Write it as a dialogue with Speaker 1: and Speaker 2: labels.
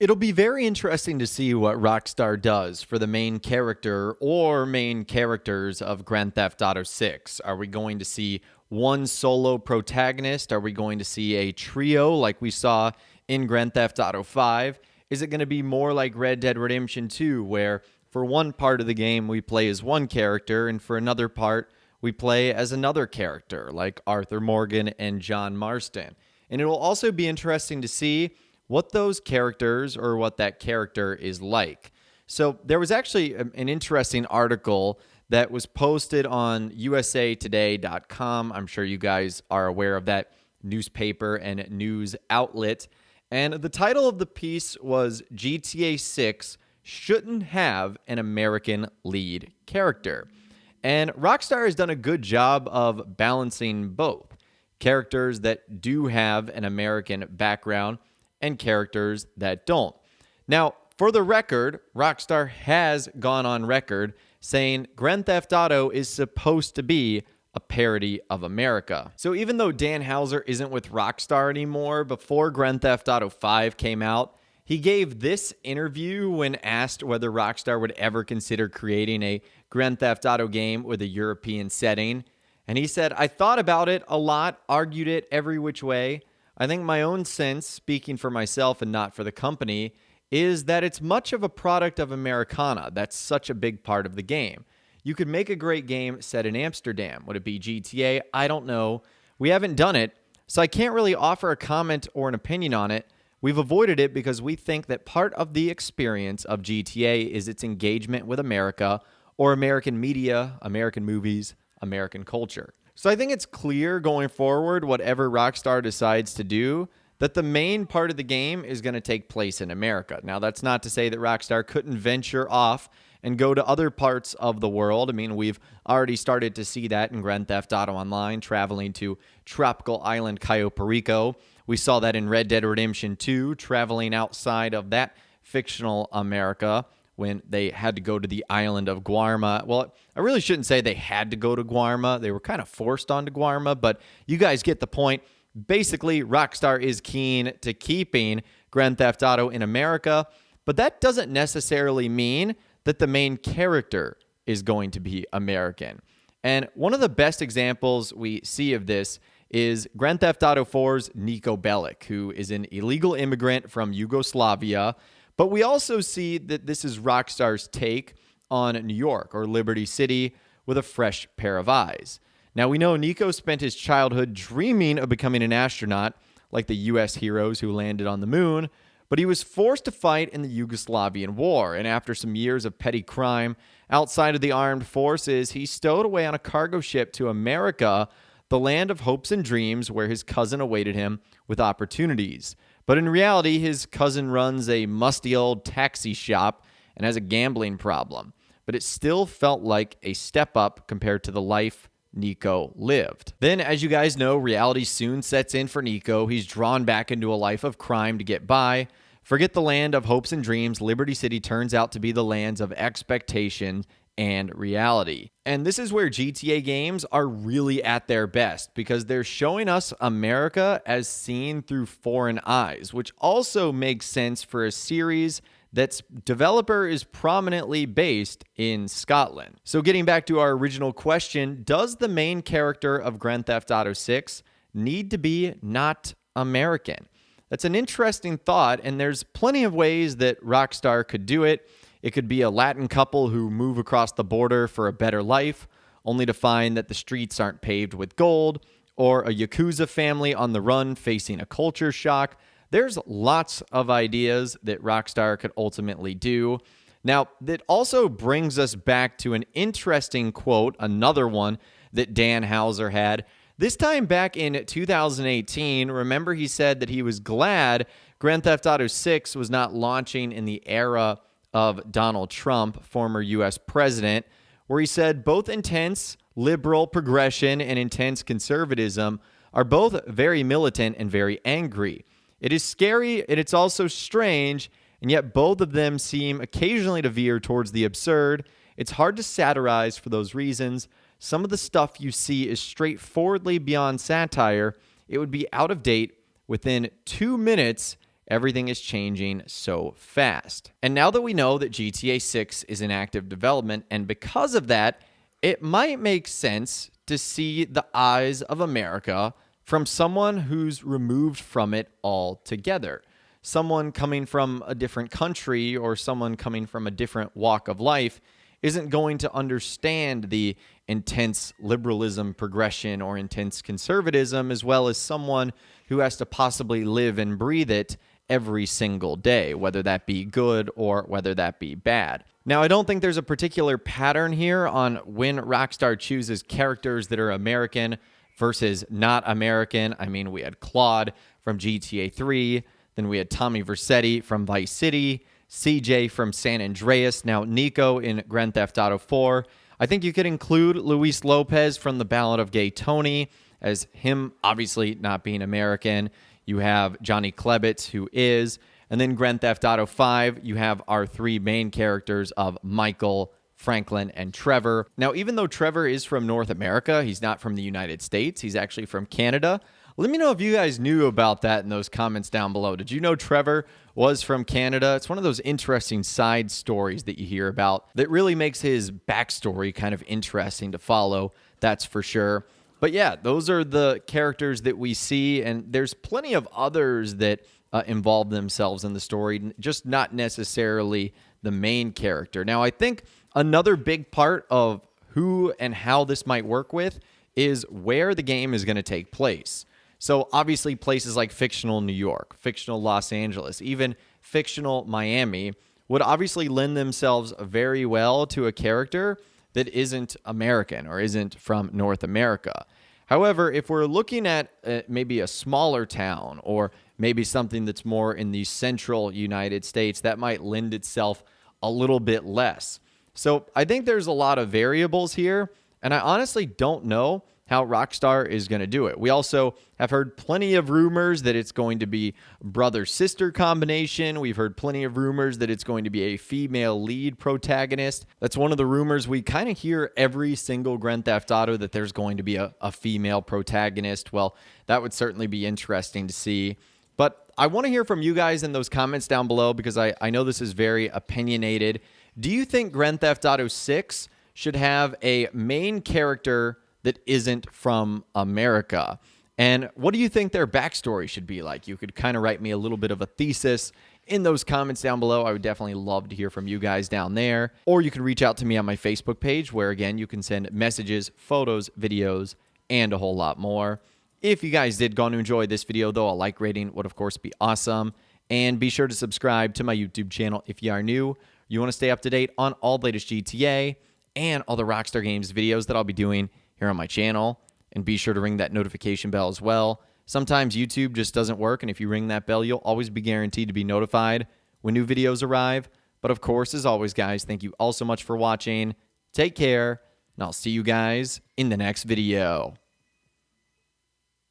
Speaker 1: It'll be very interesting to see what Rockstar does for the main character or main characters of Grand Theft Auto 6. Are we going to see one solo protagonist? Are we going to see a trio like we saw in Grand Theft Auto 5? Is it going to be more like Red Dead Redemption 2, where for one part of the game we play as one character and for another part we play as another character, like Arthur Morgan and John Marston? And it'll also be interesting to see what those characters or what that character is like. So there was actually an interesting article that was posted on usatoday.com. I'm sure you guys are aware of that newspaper and news outlet. And the title of the piece was GTA 6 Shouldn't Have an American Lead Character. And Rockstar has done a good job of balancing both characters that do have an American background and characters that don't. Now, for the record, Rockstar has gone on record saying Grand Theft Auto is supposed to be a parody of America. So even though Dan Houser isn't with Rockstar anymore, before Grand Theft Auto 5 came out, he gave this interview when asked whether Rockstar would ever consider creating a Grand Theft Auto game with a European setting. And he said, "I thought about it a lot, argued it every which way. I think my own sense, speaking for myself and not for the company, is that it's much of a product of Americana. That's such a big part of the game. You could make a great game set in Amsterdam. Would it be GTA? I don't know. We haven't done it, so I can't really offer a comment or an opinion on it. We've avoided it because we think that part of the experience of GTA is its engagement with America or American media, American movies, American culture." So I think it's clear going forward, whatever Rockstar decides to do, that the main part of the game is going to take place in America. Now, that's not to say that Rockstar couldn't venture off and go to other parts of the world. I mean, we've already started to see that in Grand Theft Auto Online, traveling to tropical island Cayo Perico. We saw that in Red Dead Redemption 2, traveling outside of that fictional America when they had to go to the island of Guarma. Well, I really shouldn't say they had to go to Guarma. They were kind of forced onto Guarma, but you guys get the point. Basically, Rockstar is keen to keeping Grand Theft Auto in America, but that doesn't necessarily mean that the main character is going to be American. And one of the best examples we see of this is Grand Theft Auto 4's Niko Bellic, who is an illegal immigrant from Yugoslavia. But we also see that this is Rockstar's take on New York or Liberty City with a fresh pair of eyes. Now, we know Niko spent his childhood dreaming of becoming an astronaut, like the U.S. heroes who landed on the moon, but he was forced to fight in the Yugoslavian War, and after some years of petty crime outside of the armed forces, he stowed away on a cargo ship to America, the land of hopes and dreams, where his cousin awaited him with opportunities. But in reality, his cousin runs a musty old taxi shop and has a gambling problem. But it still felt like a step up compared to the life Niko lived. Then, as you guys know, reality soon sets in for Niko. He's drawn back into a life of crime to get by. Forget the land of hopes and dreams. Liberty City turns out to be the lands of expectation and reality. And this is where GTA games are really at their best, because they're showing us America as seen through foreign eyes, which also makes sense for a series that's developer is prominently based in Scotland. So getting back to our original question, does the main character of Grand Theft Auto 6 need to be not American? That's an interesting thought, and there's plenty of ways that Rockstar could do it. It could be a Latin couple who move across the border for a better life, only to find that the streets aren't paved with gold, or a Yakuza family on the run facing a culture shock. There's lots of ideas that Rockstar could ultimately do. Now, that also brings us back to an interesting quote, another one that Dan Houser had. This time back in 2018, remember he said that he was glad Grand Theft Auto 6 was not launching in the era of Donald Trump, former U.S. president, where he said both intense liberal progression and intense conservatism are both very militant and very angry. It is scary and it's also strange, and yet both of them seem occasionally to veer towards the absurd. It's hard to satirize for those reasons. Some of the stuff you see is straightforwardly beyond satire. It would be out of date within 2 minutes, Everything is changing so fast. And now that we know that GTA 6 is in active development, and because of that, it might make sense to see the eyes of America from someone who's removed from it altogether. Someone coming from a different country or someone coming from a different walk of life isn't going to understand the intense liberalism progression or intense conservatism, as well as someone who has to possibly live and breathe it every single day, whether that be good or whether that be bad. Now, I don't think there's a particular pattern here on when Rockstar chooses characters that are American versus not American. I mean, we had Claude from GTA 3, then we had Tommy Vercetti from Vice City, CJ from San Andreas, now Nico in Grand Theft Auto 4. I think you could include Luis Lopez from The Ballad of Gay Tony, as him obviously not being American. You have Johnny Klebitz, who is. And then Grand Theft Auto 5, you have our three main characters of Michael, Franklin, and Trevor. Now, even though Trevor is from North America, he's not from the United States. He's actually from Canada. Let me know if you guys knew about that in those comments down below. Did you know Trevor was from Canada? It's one of those interesting side stories that you hear about that really makes his backstory kind of interesting to follow, that's for sure. But yeah, those are the characters that we see, and there's plenty of others that involve themselves in the story, just not necessarily the main character. Now, I think another big part of who and how this might work with is where the game is going to take place. So obviously places like fictional New York, fictional Los Angeles, even fictional Miami would obviously lend themselves very well to a character that isn't American or isn't from North America. However, if we're looking at maybe a smaller town or maybe something that's more in the central United States, that might lend itself a little bit less. So I think there's a lot of variables here, and I honestly don't know how Rockstar is going to do it. We also have heard plenty of rumors that it's going to be brother-sister combination. We've heard plenty of rumors that it's going to be a female lead protagonist. That's one of the rumors we kind of hear every single Grand Theft Auto, that there's going to be a female protagonist. Well, that would certainly be interesting to see. But I want to hear from you guys in those comments down below, because I know this is very opinionated. Do you think Grand Theft Auto 6 should have a main character that isn't from America? And what do you think their backstory should be like? You could kind of write me a little bit of a thesis in those comments down below. I would definitely love to hear from you guys down there. Or you can reach out to me on my Facebook page, where again, you can send messages, photos, videos, and a whole lot more. If you guys did go on to enjoy this video, though, a like rating would of course be awesome. And be sure to subscribe to my YouTube channel if you are new. You want to stay up to date on all the latest GTA and all the Rockstar Games videos that I'll be doing here on my channel. And be sure to ring that notification bell as well. Sometimes YouTube just doesn't work, and if you ring that bell, you'll always be guaranteed to be notified when new videos arrive. But of course, as always, guys, thank you all so much for watching. Take care, and I'll see you guys in the next video.